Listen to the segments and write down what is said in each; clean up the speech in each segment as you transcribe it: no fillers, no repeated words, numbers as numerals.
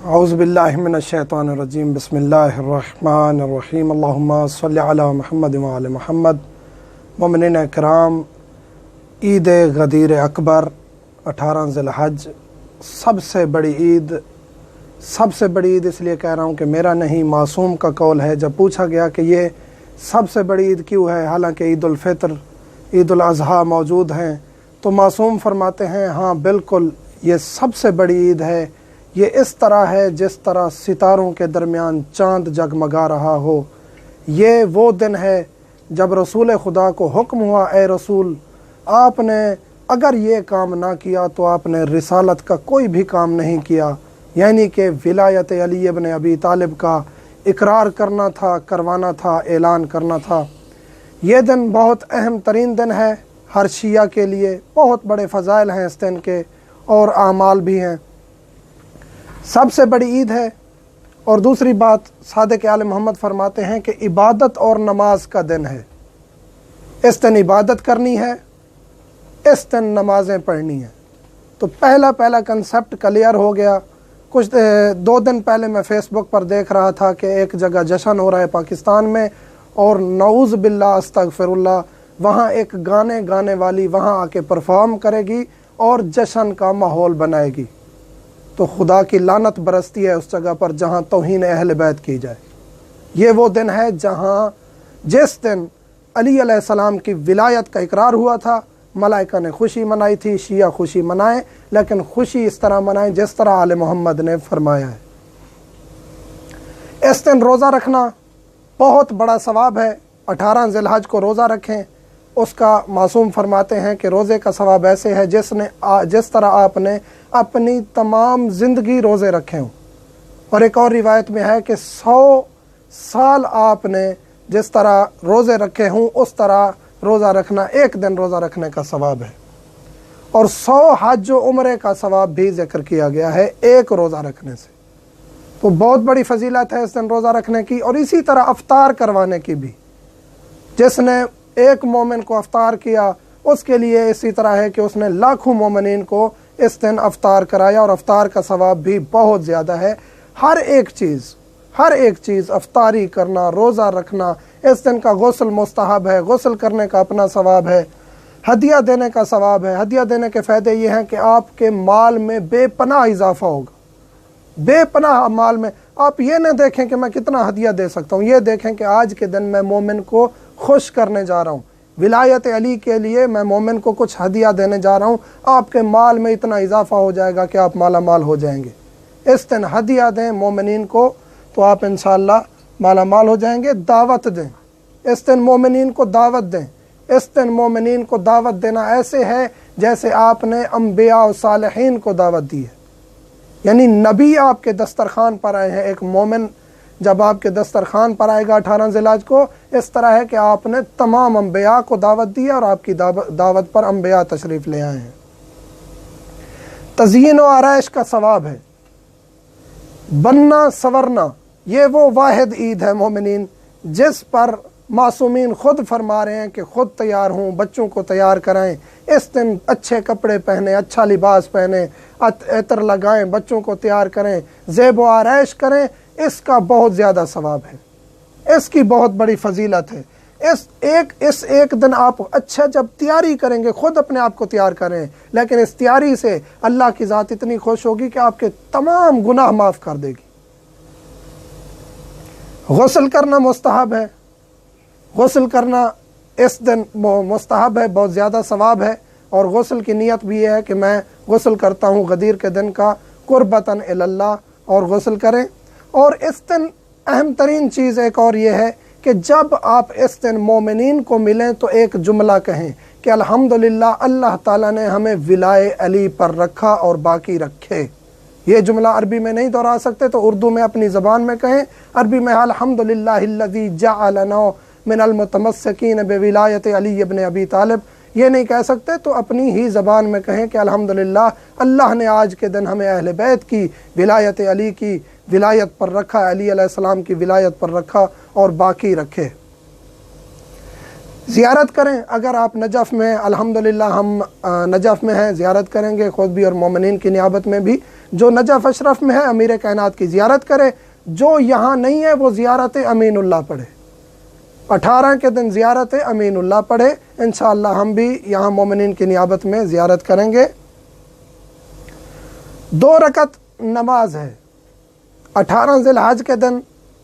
اعوذ باللہ من الشیطان الرجیم بسم اللہ الرحمن الرحیم اللہم صلی علی محمد وعلی محمد۔ مومنین کرام، عید غدیر اکبر 18 ذی الحج سب سے بڑی عید اس لیے کہہ رہا ہوں کہ میرا نہیں، معصوم کا قول ہے۔ جب پوچھا گیا کہ یہ سب سے بڑی عید کیوں ہے حالانکہ عید الفطر، عید الاضحیٰ موجود ہیں، تو معصوم فرماتے ہیں ہاں بالکل یہ سب سے بڑی عید ہے۔ یہ اس طرح ہے جس طرح ستاروں کے درمیان چاند جگمگا رہا ہو۔ یہ وہ دن ہے جب رسول خدا کو حکم ہوا، اے رسول، آپ نے اگر یہ کام نہ کیا تو آپ نے رسالت کا کوئی بھی کام نہیں کیا، یعنی کہ ولایت علی ابن ابی طالب کا اقرار کرنا تھا، کروانا تھا، اعلان کرنا تھا۔ یہ دن بہت اہم ترین دن ہے ہر شیعہ کے لیے، بہت بڑے فضائل ہیں اس دن کے اور اعمال بھی ہیں، سب سے بڑی عید ہے۔ اور دوسری بات، صادق آل محمد فرماتے ہیں کہ عبادت اور نماز کا دن ہے۔ اس دن عبادت کرنی ہے، اس دن نمازیں پڑھنی ہیں۔ تو پہلا کنسپٹ کلیئر ہو گیا۔ کچھ 2 دن پہلے میں فیس بک پر دیکھ رہا تھا کہ ایک جگہ جشن ہو رہا ہے پاکستان میں، اور نعوذ باللہ استغفر اللہ، وہاں ایک گانے والی وہاں آ کے پرفارم کرے گی اور جشن کا ماحول بنائے گی۔ تو خدا کی لعنت برستی ہے اس جگہ پر جہاں توہین اہل بیت کی جائے۔ یہ وہ دن ہے جس دن علی علیہ السلام کی ولایت کا اقرار ہوا تھا، ملائکہ نے خوشی منائی تھی، شیعہ خوشی منائیں، لیکن خوشی اس طرح منائیں جس طرح آل محمد نے فرمایا ہے۔ اس دن روزہ رکھنا بہت بڑا ثواب ہے۔ 18 ذی الحج کو روزہ رکھیں، اس کا معصوم فرماتے ہیں کہ روزے کا ثواب ایسے ہے جس طرح آپ نے اپنی تمام زندگی روزے رکھے ہوں۔ اور ایک اور روایت میں ہے کہ 100 سال آپ نے جس طرح روزے رکھے ہوں اس طرح روزہ رکھنا، ایک دن روزہ رکھنے کا ثواب ہے۔ اور 100 حج و عمرے کا ثواب بھی ذکر کیا گیا ہے ایک روزہ رکھنے سے۔ تو بہت بڑی فضیلت ہے اس دن روزہ رکھنے کی، اور اسی طرح افطار کروانے کی بھی۔ جس نے ایک مومن کو افطار کیا اس کے لیے اسی طرح ہے کہ اس نے لاکھوں مومنین کو اس دن افطار کرایا، اور افطار کا ثواب بھی بہت زیادہ ہے۔ ہر ایک چیز افطاری کرنا، روزہ رکھنا، اس دن کا غسل مستحب ہے، غسل کرنے کا اپنا ثواب ہے، ہدیہ دینے کا ثواب ہے۔ ہدیہ دینے کے فائدے یہ ہیں کہ آپ کے مال میں بے پناہ اضافہ ہوگا، بے پناہ مال میں۔ آپ یہ نہ دیکھیں کہ میں کتنا ہدیہ دے سکتا ہوں، یہ دیکھیں کہ آج کے دن میں مومن کو خوش کرنے جا رہا ہوں، ولایت علی کے لیے میں مومن کو کچھ ہدیہ دینے جا رہا ہوں، آپ کے مال میں اتنا اضافہ ہو جائے گا کہ آپ مالا مال ہو جائیں گے۔ اس دن ہدیہ دیں مومنین کو تو آپ انشاءاللہ مالا مال ہو جائیں گے۔ دعوت دیں، اس دن مومنین کو دعوت دیں۔ اس دن مومنین کو دعوت دینا ایسے ہے جیسے آپ نے انبیاء و صالحین کو دعوت دی ہے، یعنی نبی آپ کے دسترخوان پر آئے ہیں۔ ایک مومن جب آپ کے دسترخوان پر آئے گا 18 ذی الحج کو، اس طرح ہے کہ آپ نے تمام انبیاء کو دعوت دی ہے اور آپ کی دعوت پر انبیاء تشریف لے آئے ہیں۔ تزیین و آرائش کا ثواب ہے، بننا سورنا۔ یہ وہ واحد عید ہے مومنین جس پر معصومین خود فرما رہے ہیں کہ خود تیار ہوں، بچوں کو تیار کرائیں، اس دن اچھے کپڑے پہنیں، اچھا لباس پہنیں، عطر لگائیں، بچوں کو تیار کریں، زیب و آرائش کریں۔ اس کا بہت زیادہ ثواب ہے، اس کی بہت بڑی فضیلت ہے۔ اس ایک دن آپ اچھا جب تیاری کریں گے، خود اپنے آپ کو تیار کریں، لیکن اس تیاری سے اللہ کی ذات اتنی خوش ہوگی کہ آپ کے تمام گناہ معاف کر دے گی۔ غسل کرنا مستحب ہے، غسل کرنا اس دن مستحب ہے، بہت زیادہ ثواب ہے۔ اور غسل کی نیت بھی یہ ہے کہ میں غسل کرتا ہوں غدیر کے دن کا قربتاً الی اللہ، اور غسل کریں۔ اور اس دن اہم ترین چیز ایک اور یہ ہے کہ جب آپ اس دن مومنین کو ملیں تو ایک جملہ کہیں کہ الحمدللہ اللہ تعالیٰ نے ہمیں ولائے علی پر رکھا اور باقی رکھے۔ یہ جملہ عربی میں نہیں دہرا سکتے تو اردو میں اپنی زبان میں کہیں۔ عربی میں الحمدللہ الذی جعلنا من المتمسکین بولایت علی ابن ابی طالب، یہ نہیں کہہ سکتے تو اپنی ہی زبان میں کہیں کہ الحمدللہ اللہ نے آج کے دن ہمیں اہل بیت کی ولایت علی کی ولایت پر رکھا، علی علیہ السلام کی ولایت پر رکھا اور باقی رکھے۔ زیارت کریں. اگر آپ نجف میں، الحمدللہ ہم نجف میں ہیں، زیارت کریں گے خود بھی اور مومنین کی نیابت میں بھی. جو نجف اشرف میں ہے امیر کائنات کی زیارت کرے. جو یہاں نہیں ہے وہ زیارت امین اللہ پڑھے. 18 کے دن زیارت امین اللہ پڑھے. انشاءاللہ ہم بھی یہاں مومنین کی نیابت میں زیارت کریں گے. 2 رکعت نماز ہے. 18 ذی الحج کے دن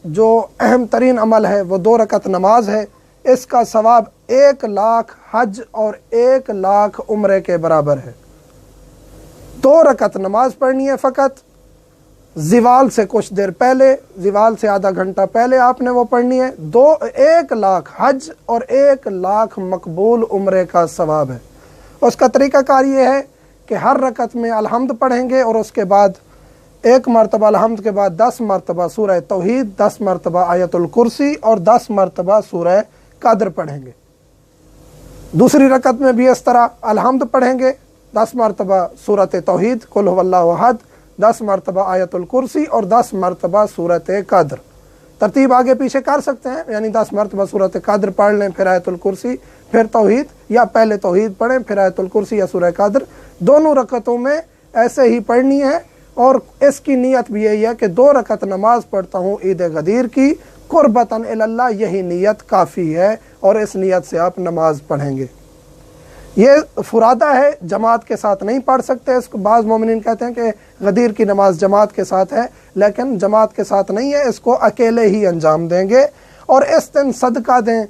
جو اہم ترین عمل ہے وہ 2 رکعت نماز ہے. اس کا ثواب 1 لاکھ حج اور 1 لاکھ عمرے کے برابر ہے. 2 رکعت نماز پڑھنی ہے فقط. زوال سے کچھ دیر پہلے، زوال سے آدھا گھنٹہ پہلے آپ نے وہ پڑھنی ہے. 1 لاکھ حج اور 1 لاکھ مقبول عمرے کا ثواب ہے. اس کا طریقہ کار یہ ہے کہ ہر رکعت میں الحمد پڑھیں گے اور اس کے بعد 1 مرتبہ الحمد کے بعد 10 مرتبہ سورہ توحید، 10 مرتبہ آیت الکرسی اور 10 مرتبہ سورہ قدر پڑھیں گے. دوسری رکعت میں بھی اس طرح الحمد پڑھیں گے، 10 مرتبہ سورۃ توحید قل هو اللہ احد، 10 مرتبہ آیت الکرسی اور 10 مرتبہ سورۃ قدر. ترتیب آگے پیچھے کر سکتے ہیں، یعنی 10 مرتبہ سورۃ قدر پڑھ لیں پھر آیت الکرسی پھر توحید، یا پہلے توحید پڑھیں پھر آیت الکرسی یا سورہ قدر. دونوں رکعتوں میں ایسے ہی پڑھنی ہے. اور اس کی نیت بھی یہی ہے کہ 2 رکعت نماز پڑھتا ہوں عید غدیر کی قربتاً اللہ، یہی نیت کافی ہے اور اس نیت سے آپ نماز پڑھیں گے. یہ فرادہ ہے، جماعت کے ساتھ نہیں پڑھ سکتے. اس کو بعض مومنین کہتے ہیں کہ غدیر کی نماز جماعت کے ساتھ ہے، لیکن جماعت کے ساتھ نہیں ہے، اس کو اکیلے ہی انجام دیں گے. اور اس دن صدقہ دیں،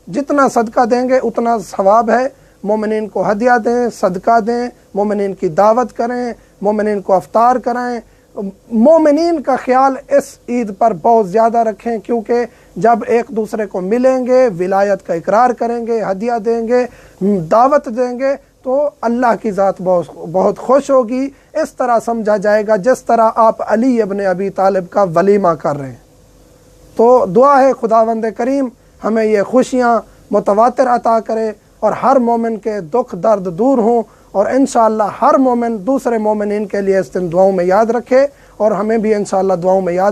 جتنا صدقہ دیں گے اتنا ثواب ہے. مومنین کو ہدیہ دیں، صدقہ دیں، مومنین کی دعوت کریں، مومنین کو افطار کرائیں. مومنین کا خیال اس عید پر بہت زیادہ رکھیں، کیونکہ جب ایک دوسرے کو ملیں گے، ولایت کا اقرار کریں گے، ہدیہ دیں گے، دعوت دیں گے، تو اللہ کی ذات بہت خوش ہوگی. اس طرح سمجھا جائے گا جس طرح آپ علی ابن ابی طالب کا ولیمہ کر رہے ہیں. تو دعا ہے خداوند کریم ہمیں یہ خوشیاں متواتر عطا کرے اور ہر مومن کے دکھ درد دور ہوں، اور انشاءاللہ ہر مومن دوسرے مومنین کے لیے اس دن دعاؤں میں یاد رکھے، اور ہمیں بھی انشاءاللہ دعاؤں میں یاد رکھے.